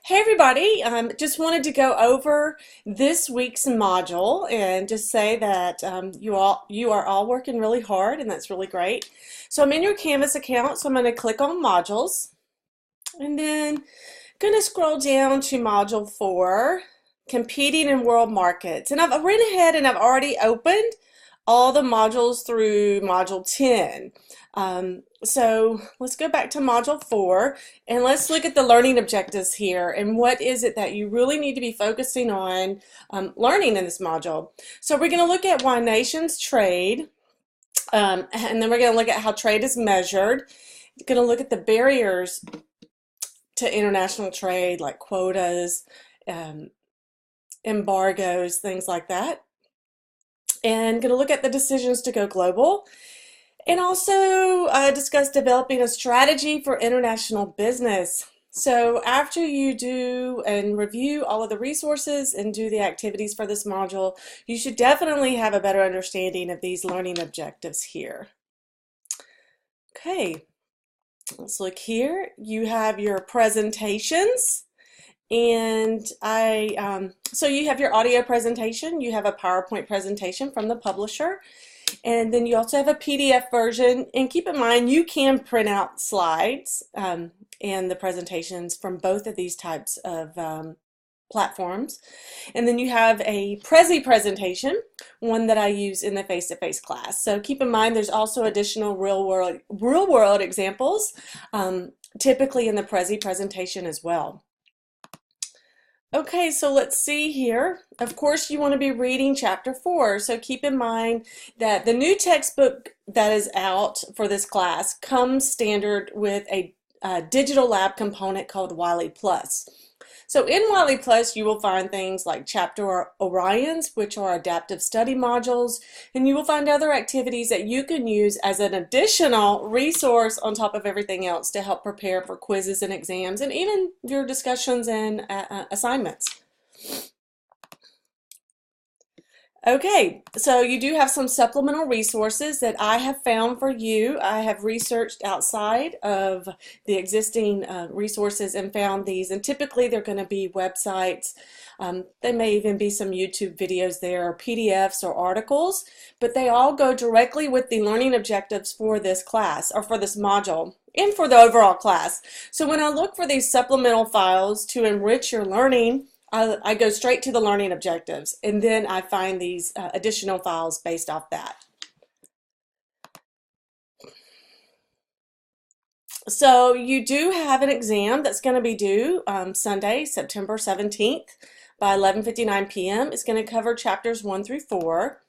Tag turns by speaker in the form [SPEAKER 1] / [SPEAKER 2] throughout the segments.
[SPEAKER 1] Hey everybody, just wanted to go over this week's module and just say that you are all working really hard and that's really great. So I'm in your Canvas account, so I'm going to click on modules and then going to scroll down to module 4, competing in world markets. And I've went ahead and I've already opened all the modules through module 10. So let's go back to module 4 and let's look at the learning objectives here and what is it that you really need to be focusing on learning in this module. So we're going to look at why nations trade, and then we're going to look at how trade is measured. We're going to look at the barriers to international trade like quotas, embargoes, things like that. And going to look at the decisions to go global. And also discuss developing a strategy for international business. So after you do and review all of the resources and do the activities for this module, you should definitely have a better understanding of these learning objectives here. Okay, let's look here. You have your presentations. And so you have your audio presentation, you have a PowerPoint presentation from the publisher, and then you also have a PDF version. And keep in mind, you can print out slides and the presentations from both of these types of platforms. And then you have a Prezi presentation, one that I use in the face-to-face class. So keep in mind, there's also additional real-world examples, typically in the Prezi presentation as well. Okay, so let's see here. Of course, you want to be reading chapter 4. So keep in mind that the new textbook that is out for this class comes standard with a digital lab component called Wiley Plus. So in Wiley Plus, you will find things like Chapter Orions, which are adaptive study modules, and you will find other activities that you can use as an additional resource on top of everything else to help prepare for quizzes and exams, and even your discussions and assignments. Okay, so you do have some supplemental resources that I have found for you. I have researched outside of the existing resources and found these, and typically they're going to be websites. There may even be some YouTube videos there, or PDFs or articles, but they all go directly with the learning objectives for this class, or for this module, and for the overall class. So when I look for these supplemental files to enrich your learning, I go straight to the learning objectives, and then I find these additional files based off that. So you do have an exam that's going to be due Sunday, September 17th by 11:59 p.m. It's going to cover chapters 1 through 4.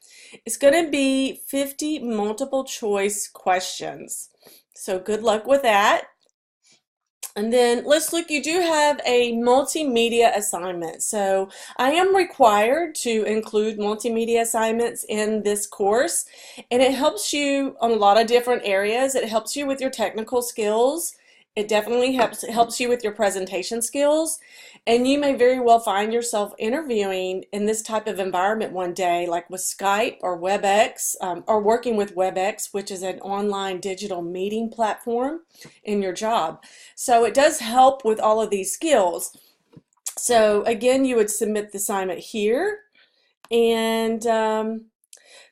[SPEAKER 1] It's going to be 50 multiple choice questions. So good luck with that. And then let's look, you do have a multimedia assignment. So I am required to include multimedia assignments in this course, and it helps you on a lot of different areas. It helps you with your technical skills. It definitely helps you with your presentation skills, and you may very well find yourself interviewing in this type of environment one day, like with Skype or WebEx, or working with WebEx, which is an online digital meeting platform in your job. So it does help with all of these skills. So again, you would submit the assignment here, and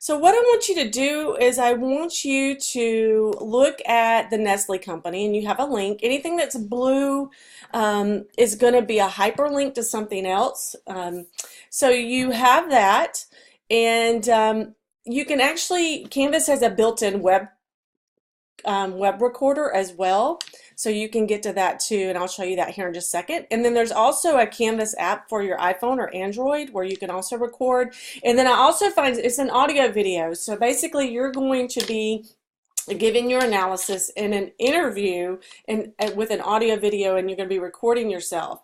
[SPEAKER 1] so what I want you to do is I want you to look at the Nestle company, and you have a link. Anything that's blue is going to be a hyperlink to something else. So you have that, and you can actually, Canvas has a built-in web recorder as well. So you can get to that too, and I'll show you that here in just a second. And then there's also a Canvas app for your iPhone or Android where you can also record. And then I also find it's an audio video. So basically you're going to be giving your analysis in an interview and with an audio video, and you're going to be recording yourself.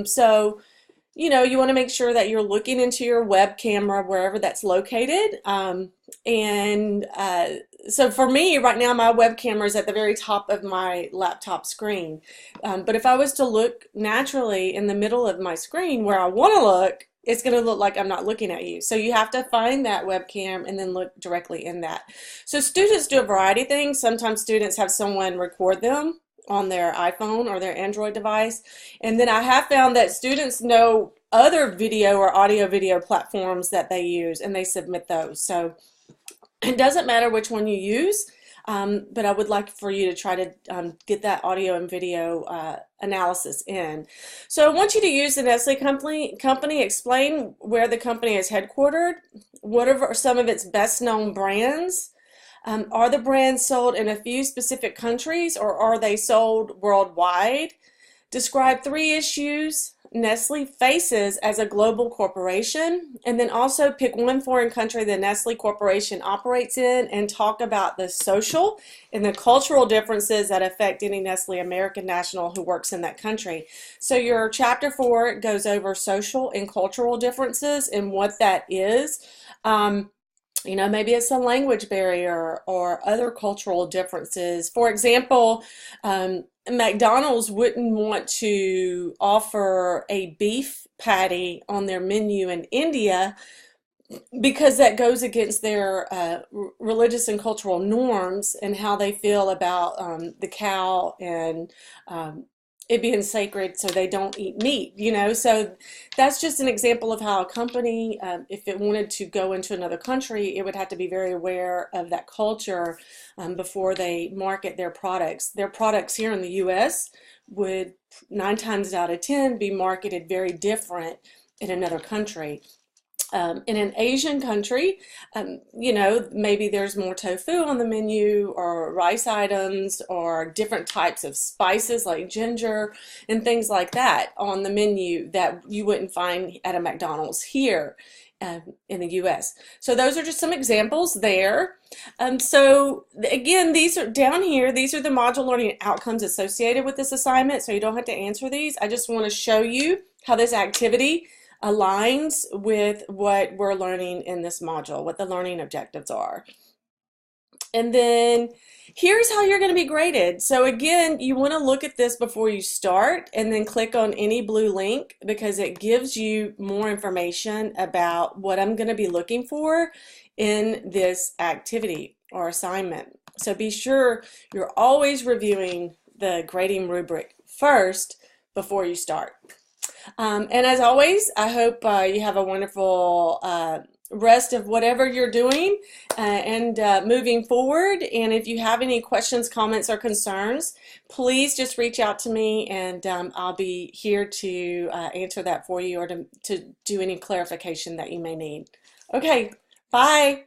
[SPEAKER 1] So you know, you want to make sure that you're looking into your web camera wherever that's located. So for me right now, my web camera is at the very top of my laptop screen. But if I was to look naturally in the middle of my screen where I want to look, it's going to look like I'm not looking at you. So you have to find that webcam and then look directly in that. So students do a variety of things. Sometimes students have someone record them on their iPhone or their Android device. And then I have found that students know other video or audio video platforms that they use, and they submit those. So it doesn't matter which one you use, but I would like for you to try to get that audio and video analysis in. So I want you to use the Nestle company, explain where the company is headquartered, what are some of its best known brands, are the brands sold in a few specific countries or are they sold worldwide? Describe 3 issues Nestle faces as a global corporation, and then also pick one foreign country the Nestle Corporation operates in and talk about the social and the cultural differences that affect any Nestle American national who works in that country. So your chapter 4 goes over social and cultural differences and what that is. You know, maybe it's a language barrier or other cultural differences. For example, McDonald's wouldn't want to offer a beef patty on their menu in India because that goes against their religious and cultural norms and how they feel about the cow and it being sacred, so they don't eat meat, you know. So that's just an example of how a company, if it wanted to go into another country, it would have to be very aware of that culture before they market their products. Their products here in the U.S. would 9 times out of 10 be marketed very different in another country. In an Asian country, you know, maybe there's more tofu on the menu or rice items or different types of spices like ginger and things like that on the menu that you wouldn't find at a McDonald's here in the US. So those are just some examples there. So again, these are down here, these are the module learning outcomes associated with this assignment, so you don't have to answer these. I just want to show you how this activity aligns with what we're learning in this module, what the learning objectives are. And then here's how you're going to be graded. So again, you want to look at this before you start and then click on any blue link because it gives you more information about what I'm going to be looking for in this activity or assignment. So be sure you're always reviewing the grading rubric first before you start. And as always, I hope you have a wonderful rest of whatever you're doing and moving forward. And if you have any questions, comments, or concerns, please just reach out to me and I'll be here to answer that for you or to do any clarification that you may need. Okay, bye.